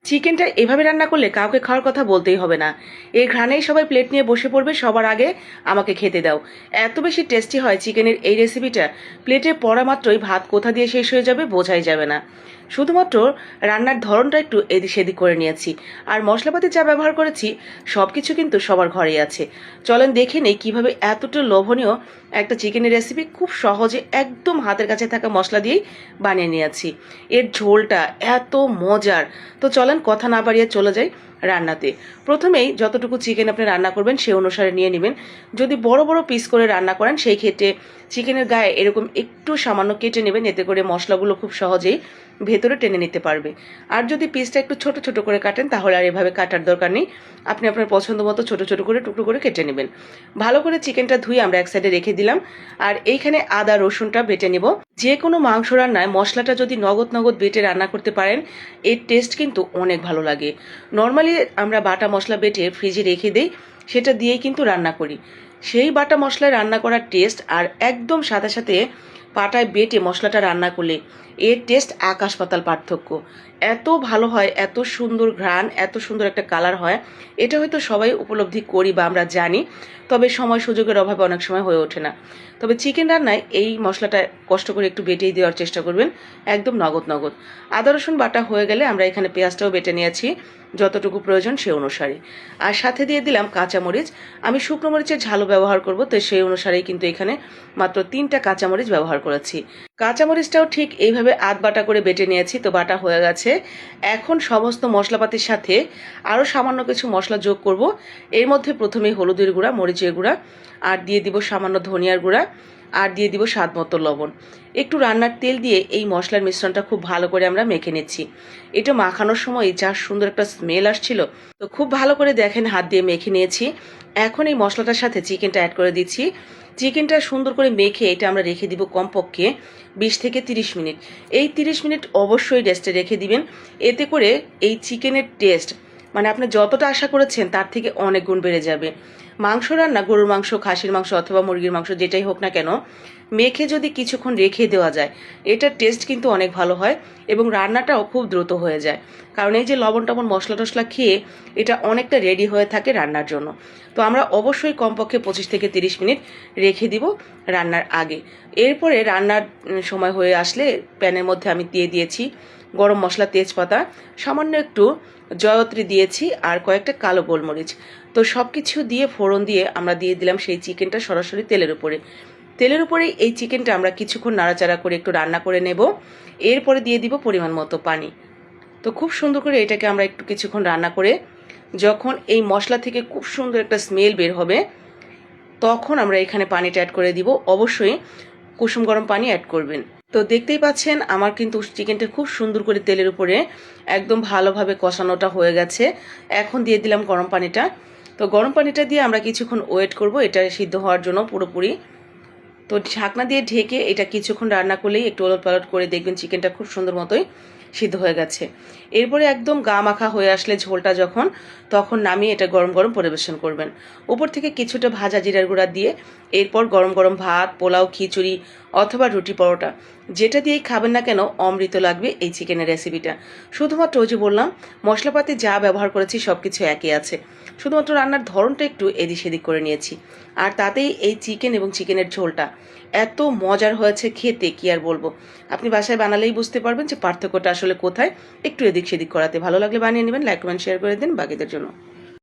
চিকেনটা এভাবে রান্না করলে কাউকে খাওয়ার কথা বলতেই হবে না। এই ঘ্রাণেই সবাই প্লেট নিয়ে বসে পড়বে, সবার আগে আমাকে খেতে দাও। এত বেশি টেস্টি হয় চিকেনের এই রেসিপিটা, প্লেটে পড়া মাত্রই ভাত কোথা দিয়ে শেষ হয়ে যাবে বোঝাই যাবে না। শুধুমাত্র রান্নার ধরনটা একটু এদিক সেদিক করে নিয়েছি, আর মশলাপাতি যা ব্যবহার করেছি সব কিছু কিন্তু সবার ঘরেই আছে। চলেন দেখে নেই কীভাবে এতটা লোভনীয় একটা চিকেনের রেসিপি খুব সহজে একদম হাতের কাছে থাকা মশলা দিয়েই বানিয়ে নিয়েছি। এর ঝোলটা এত মজার। তো চলেন কথা না বাড়িয়ে চলে যাই রান্নাতে। প্রথমেই যতটুকু চিকেন আপনি রান্না করবেন সে অনুসারে নিয়ে নেবেন। যদি বড় বড় পিস করে রান্না করেন সেই ক্ষেত্রে চিকেনের গায়ে এরকম একটু সামান্য কেটে নেবেন, এতে করে মশলাগুলো খুব সহজেই ভেতরে টেনে নিতে পারবে। আর যদি পিসটা একটু ছোট ছোট করে কাটেন তাহলে আর এভাবে কাটার দরকার নেই, আপনি আপনার পছন্দ মতো ছোট ছোট করে টুকরো করে কেটে নেবেন। ভালো করে চিকেনটা ধুয়ে আমরা এক সাইডে রেখে দিলাম। আর এইখানে আদা রসুনটা বেটে নেব। যে কোনো মাংস রান্নায় মশলাটা যদি নগদ নগদ বেটে রান্না করতে পারেন এর টেস্ট কিন্তু অনেক ভালো লাগে। নর্মালি আমরা বাটা মশলা বেটে ফ্রিজে রেখে দিই, সেটা দিয়েই কিন্তু রান্না করি। সেই বাটা মশলায় রান্না করার টেস্ট আর একদম সাথে সাথে পাটায় বেটে মশলাটা রান্না করলে এর টেস্ট আকাশ পাতাল পার্থক্য। এত ভালো হয়, এত সুন্দর ঘ্রাণ, এত সুন্দর একটা কালার হয়। এটা হয়তো সবাই উপলব্ধি করি বা আমরা জানি, তবে সময় সুযোগের অভাবে অনেক সময় হয়ে ওঠে না। তবে চিকেন রান্নায় এই মশলাটা কষ্ট করে একটু বেটেই দেওয়ার চেষ্টা করবেন, একদম নগদ নগদ। আদা রসুন বাটা হয়ে গেলে আমরা এখানে পেঁয়াজটাও বেটে নিয়েছি যতটুকু প্রয়োজন সে অনুসারে। আর সাথে দিয়ে দিলাম কাঁচামরিচ। আমি শুকনো মরিচের ঝালও ব্যবহার করব, তো সেই অনুসারেই কিন্তু এখানে মাত্র 3টা কাঁচামরিচ ব্যবহার করেছি। কাঁচামরিচটাও ঠিক এইভাবে আধ বাটা করে বেটে নিয়েছি, তো বাটা হয়ে গেছে। এখন সমস্ত মশলাপাতির সাথে আরও সামান্য কিছু মশলা যোগ করব। এর মধ্যে প্রথমেই হলুদের গুঁড়া, মরিচের গুঁড়া, আর দিয়ে দিব সামান্য ধনিয়ার গুঁড়া, আর দিয়ে দিব স্বাদ মতো লবণ। একটু রান্নার তেল দিয়ে এই মশলার মিশ্রণটা খুব ভালো করে আমরা মেখে নিচ্ছি। এটা মাখানোর সময় যা সুন্দর একটা স্মেল আসছিল, তো খুব ভালো করে দেখেন হাত দিয়ে মেখে নিয়েছি। এখন এই মশলাটার সাথে চিকেনটা অ্যাড করে দিচ্ছি। চিকেনটা সুন্দর করে মেখে এটা আমরা রেখে দিব কমপক্ষে 20 থেকে 30 মিনিট। এই 30 মিনিট অবশ্যই রেস্টে রেখে দিবেন। এতে করে এই চিকেনের টেস্ট মানে আপনি যতটা আশা করেছেন তার থেকে অনেক গুণ বেড়ে যাবে। মাংস রান্না, গরুর মাংস, খাসির মাংস অথবা মুরগির মাংস যেটাই হোক না কেন, মেখে যদি কিছুক্ষণ রেখে দেওয়া যায় এটার টেস্ট কিন্তু অনেক ভালো হয় এবং রান্নাটাও খুব দ্রুত হয়ে যায়। কারণ এই যে লবণ টবণ মশলা টশলা খেয়ে এটা অনেকটা রেডি হয়ে থাকে রান্নার জন্য। তো আমরা অবশ্যই কমপক্ষে 25 থেকে 30 মিনিট রেখে দিব রান্নার আগে। এরপরে রান্নার সময় হয়ে আসলে প্যানের মধ্যে আমি দিয়ে দিয়েছি গরম মশলা, তেজপাতা, সামান্য একটু জয়ত্রী দিয়েছি আর কয়েকটা কালো গোলমরিচ। তো সব কিছু দিয়ে ফোড়ন দিয়ে আমরা দিয়ে দিলাম সেই চিকেনটা সরাসরি তেলের উপরে। তেলের উপরে এই চিকেনটা আমরা কিছুক্ষণ নাড়াচাড়া করে একটু রান্না করে নেব। এরপরে দিয়ে দিব পরিমাণ মতো পানি। তো খুব সুন্দর করে এটাকে আমরা একটু কিছুক্ষণ রান্না করে যখন এই মশলা থেকে খুব সুন্দর একটা স্মেল বের হবে তখন আমরা এখানে পানিটা অ্যাড করে দিব। অবশ্যই কুসুম গরম পানি অ্যাড করবেন। তো দেখতেই পাচ্ছেন আমার কিন্তু চিকেনটা খুব সুন্দর করে তেলের উপরে একদম ভালোভাবে কষানোটা হয়ে গেছে। এখন দিয়ে দিলাম গরম পানিটা। তো গরম পানিটা দিয়ে আমরা কিছুক্ষণ ওয়েট করব এটা সিদ্ধ হওয়ার জন্য পুরোপুরি। তো ঢাকনা দিয়ে ঢেকে এটা কিছুক্ষণ রান্না করলেই একটু ওলট পালট করে দেখবেন চিকেনটা খুব সুন্দর মতোই সিদ্ধ হয়ে গেছে। এরপরে একদম গা মাখা হয়ে আসলে ঝোলটা যখন, তখন নামিয়ে এটা গরম গরম পরিবেশন করবেন। উপর থেকে কিছুটা ভাজা জিরার গুঁড়া দিয়ে এরপর গরম গরম ভাত, পোলাও, খিচুড়ি অথবা রুটি পরোটা যেটা দিয়েই খাবেন না কেন অমৃত লাগবে এই চিকেনের রেসিপিটা। শুধুমাত্র ওই যে বললাম মশলাপাতি যা ব্যবহার করেছি সব কিছু একই আছে, শুধুমাত্র রান্নার ধরনটা একটু এদিক সেদিক করে নিয়েছি। আর তাতেই এই চিকেন এবং চিকেনের ঝোলটা এত মজার হয়েছে খেতে কি আর বলবো। আপনি বাসায় বানালেই বুঝতে পারবেন যে পার্থক্যটা আসলে কোথায়। একটু এদিক সেদিক করাতে ভালো লাগলে বানিয়ে নেবেন, লাইক কমেন্ট শেয়ার করে দিন বাকিদের জন্য।